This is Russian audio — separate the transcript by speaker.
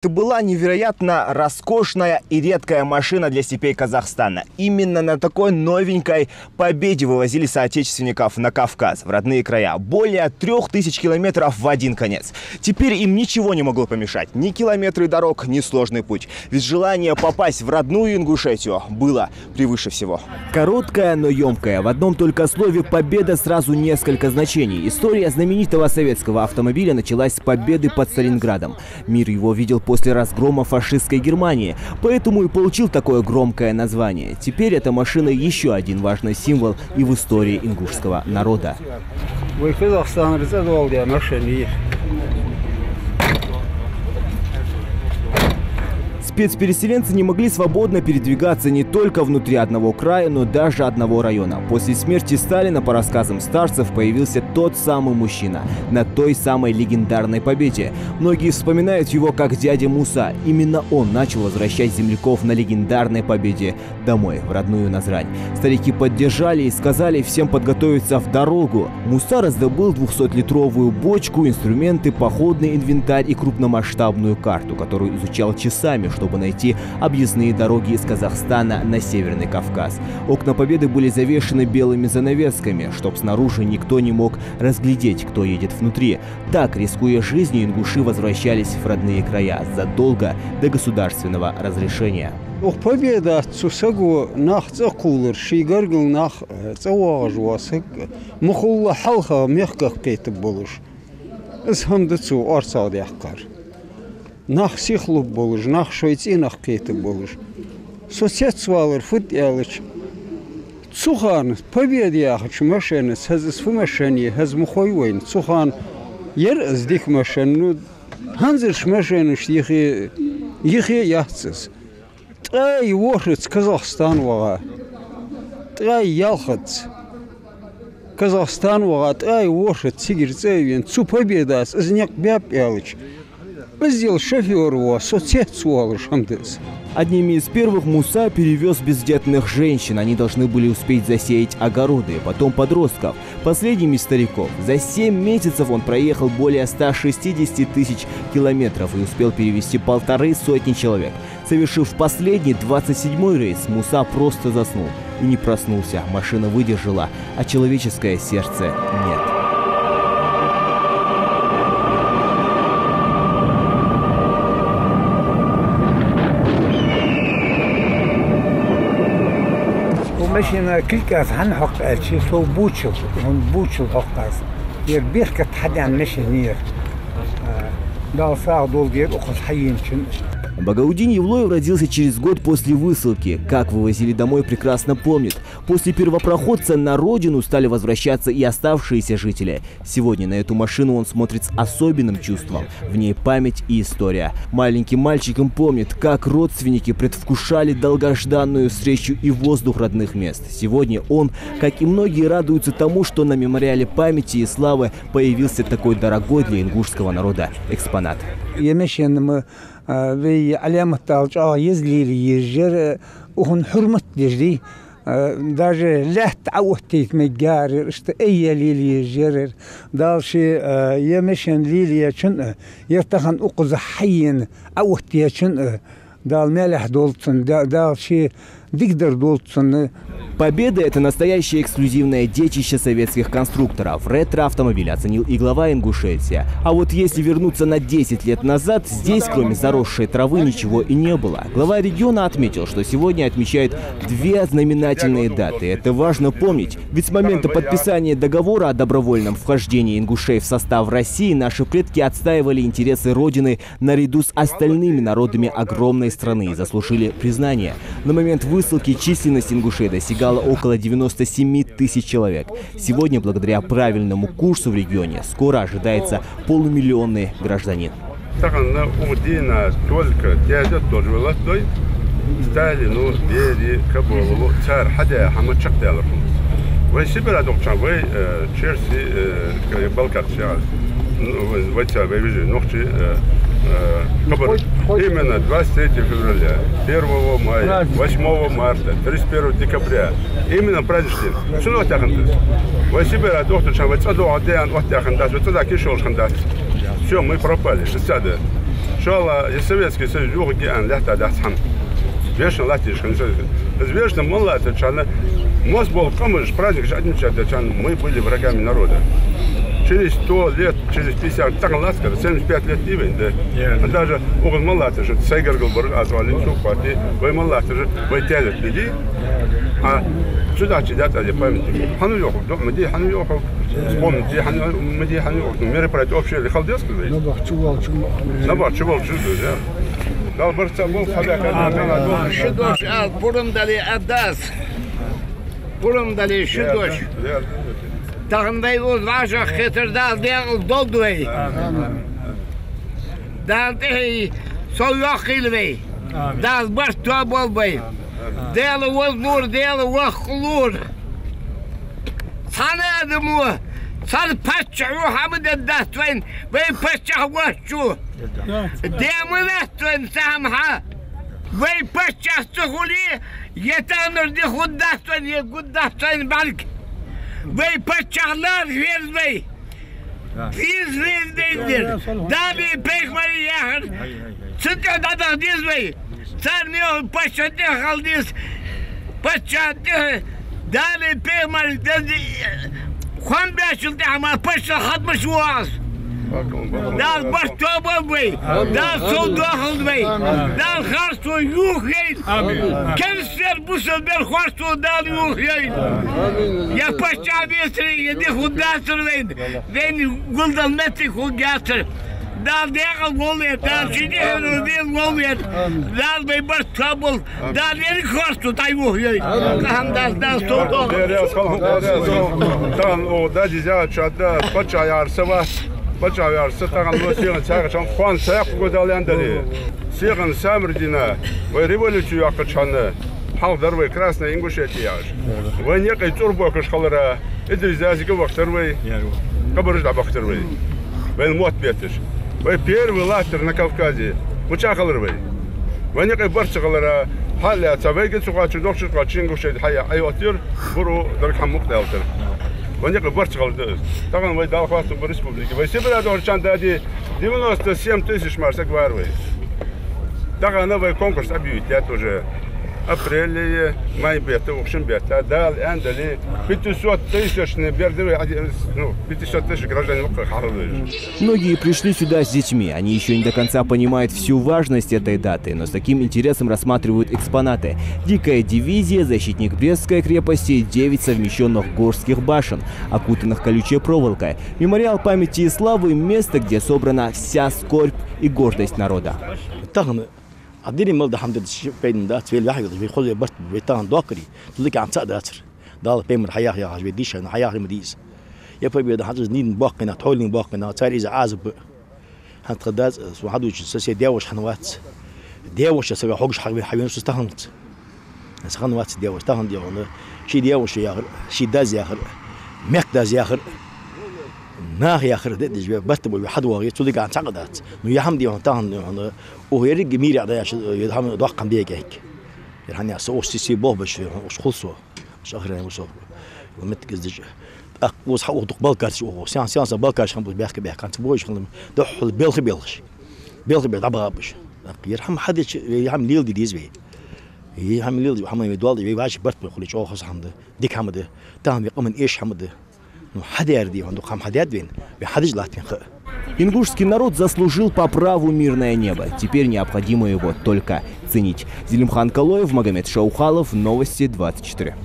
Speaker 1: Это была невероятно роскошная и редкая машина для степей Казахстана. Именно на такой новенькой Победе вывозили соотечественников на Кавказ, в родные края. Более 3000 километров в один конец. Теперь им ничего не могло помешать. Ни километры дорог, ни сложный путь. Ведь желание попасть в родную Ингушетию было превыше всего. Короткая, но емкая. В одном только слове «Победа» сразу несколько значений. История знаменитого советского автомобиля началась с победы под Сталинградом. Мир его видел после разгрома фашистской Германии, поэтому и получил такое громкое название. Теперь эта машина еще один важный символ и в истории ингушского народа. Спецпереселенцы не могли свободно передвигаться не только внутри одного края, но даже одного района. После смерти Сталина, по рассказам старцев, появился тот самый мужчина на той самой легендарной Победе. Многие вспоминают его как дядя Муса. Именно он начал возвращать земляков на легендарной Победе домой, в родную Назрань. Старики поддержали и сказали всем подготовиться в дорогу. Муса раздобыл 200-литровую бочку, инструменты, походный инвентарь и крупномасштабную карту, которую изучал часами, чтобы найти объездные дороги из Казахстана на Северный Кавказ. Окна Победы были завешены белыми занавесками, чтобы снаружи никто не мог разглядеть, кто едет внутри. Так, рискуя жизнью, ингуши возвращались в родные края задолго до государственного разрешения.
Speaker 2: Победа цусагу нах цакулер шигаргл нах цаважвасак мухулла халха мехках кейт болуш. Схамдцу арсадяхкар. Нах сихлуб болуш, нах шойцинах кейт болуш. Соцсвалер футялыч. Цухан победяхч машины хазс фмашани хаз мухойвин. Цухан ер здих машину ханзерш машину ихе яхцс. Трай ворец Казахстан вара. Трай ялхац. Казахстан вара, трай ворец сигирцевин. Цу победас, изняк бяпялыч. Сделал шофер его, соцсвалер шамдес.
Speaker 1: Одними из первых Муса перевез бездетных женщин. Они должны были успеть засеять огороды, потом подростков, последними стариков. За 7 месяцев он проехал более 160 тысяч километров и успел перевезти 150 человек. Совершив последний, 27-й рейс, Муса просто заснул и не проснулся. Машина выдержала, а человеческое сердце нет.
Speaker 3: ماشينا كلكاس هنحق الشيء سو بوتشل هم بوتشل حقاس يربيخ كتحدي عن ماشي نير دا ساعة دول دير أخذ حيين شن.
Speaker 1: Багаудин Евлоев родился через год после высылки. Как вывозили домой, прекрасно помнит. После первопроходца на родину стали возвращаться и оставшиеся жители. Сегодня на эту машину он смотрит с особенным чувством. В ней память и история. Маленьким мальчиком помнит, как родственники предвкушали долгожданную встречу и воздух родных мест. Сегодня он, как и многие, радуется тому, что на мемориале памяти и славы появился такой дорогой для ингушского народа экспонат.
Speaker 3: في علامة الطاقة يزلي ليجر وهن حرمت جري داجر لا تعودت مجار اشتأي ليجر دالشي يمشن ليليا شن يرتخن أقز حين أوتيا شن دال مالح دولتن دالشي دقدر دولتن.
Speaker 1: Победа – это настоящее эксклюзивное детище советских конструкторов. Ретро-автомобиль оценил и глава Ингушетии. А вот если вернуться на 10 лет назад, здесь, кроме заросшей травы, ничего и не было. Глава региона отметил, что сегодня отмечают 2 знаменательные даты. Это важно помнить, ведь с момента подписания договора о добровольном вхождении ингушей в состав России наши предки отстаивали интересы Родины наряду с остальными народами огромной страны и заслужили признание. На момент высылки численность ингушей достигала около 97 тысяч человек. Сегодня, благодаря правильному курсу в регионе, скоро ожидается полумиллионный гражданин.
Speaker 4: Именно 23 февраля, 1 мая, 8 марта, 31 декабря. Именно праздничный день. Что это такое? Все, мы пропали. шала и Советский Союз юг гиан лята дасхам. Вечно латиш концерт. Известно мало это чана. Мост был камыш праздник отмечать чан. Мы были врагами народа. Через 100 лет, через 50, так ласкар, 75 лет не войны. Даже угол малата же, Сайгаргал Бург, Азвалин, Чукпати, вы малата же, вы тянет людей, а сюда чидят, а я памятник. Хану йоху, мы хану йоху, вспомните, мы хану йоху, мероприятие общее, или халдес, сказать? Набар, чувал, да. Дал борца был, хабяка.
Speaker 5: Шидош, пурам дали адас. Пурам дали шидош. Тағындай ол важа хетірдал деғыл долдуэй. Дал дей соуяқ қилвей. Дал бар туа болбай. Делы ол нур, делы уақ құлур. Саны адыму. Саны патша ұхамыды дастуэн. Вей патша уақчу. Демын астуэн самха. Вей патша сұхули. Етаныр де худдастуэн, егуддастуэн балк. Vey paçaklar vermey. Biz verdeydir. Dabi pekmeri yakır. Sıkı dadak dizmey. Sen ne ol paçatı kaldız. Paçatı. Dabi pekmeri dedi. Kwan beşildi ama paça hatmış uaz. Dal baş tobal bey. Dal sol doğal bey. Dal harso yuh yeyin. Kendiler bu sefer harso dal yuh yeyin. Ya paşa besri yedi hudasır beyin. Beni guldan metri hudyasır. Dal değal goluyet. Dal şidi henüz değil goluyet. Dal bey baş tobal. Dal yeri harso da yuh yeyin. Kahamdaz dal sol doğal.
Speaker 4: Dal o da cizya çadı paça yarsı var. Бачавяр, сатаган лосиған чағачан хуан саяқ көдалендали. Сиған самырдина, вы революцию ақычаны, халдар вы Красная Ингушетия. Вы некой турбока шхалара, идризазика вақтар вы, кабарыжда вақтар вы. Вы мот бетиш. Вы первый ластер на Кавказе, учахалар вы. Вы некой барчахалара, халя, цавайги цугачу, докширкачу Ингушетия, хая айотир, буру дархам муқталтыр. Ваня барчал да. Таган вай дал хвасту в республике. Вай себе да орчан дади 97 тысяч марсак варвай. Таган новый конкурс объявить уже. Апреле, май бета, ушин бета, дал эндали 500 тысяч не бердовый, 500 тысяч граждан Харварда.
Speaker 1: Многие пришли сюда с детьми. Они еще не до конца понимают всю важность этой даты, но с таким интересом рассматривают экспонаты. Дикая дивизия, защитник Брестской крепости и 9 совмещенных горских башен, окутанных колючей проволокой. Мемориал памяти и славы – место, где собрана вся скорбь и гордость народа.
Speaker 6: عديني مال ده حمد بين ده تفيل واحد بيخلي بس بيتان داكري تقولك عن صعد أثر ده بين الحياة يا عجب ديش أنا حياة المديس يبقى بيده حاجة نين باقنا تحولين باقنا تاري إذا عازب هنتقداز وحدوش سياسي داوش حنوات داوش سوى حوش حبيبين استهنت استهنوات داوش استهن داونا شي داوش ياخر شي داز ياخر مك داز ياخر ناه ياخر ده جب بس تبغى حد واقعي تقولك عن صعدات نو يحمد يوم تهن وهي جميل على يدهم ضاقم بيجي هيك يعني أسوأ سيسي بوه بش خلصوا مش آخرين وصو ومتجزج أقوس حقوق بالكارش سيانس بالكارش هم بيحكي كان تبويش خلهم دحول بيلخ دعبها بش يرحم حد يهم ليل دي ديزبي يهم ليل هم يدوال دي واش برت بخليش أو خص حمد ديك حمد تهم يقوم إيش حمد حد يردي عنده خم حد يدين بحدش لاتين خ.
Speaker 1: Ингушский народ заслужил по праву мирное небо. Теперь необходимо его только ценить. Зелимхан Калоев, Магомед Шаухалов, Новости 24.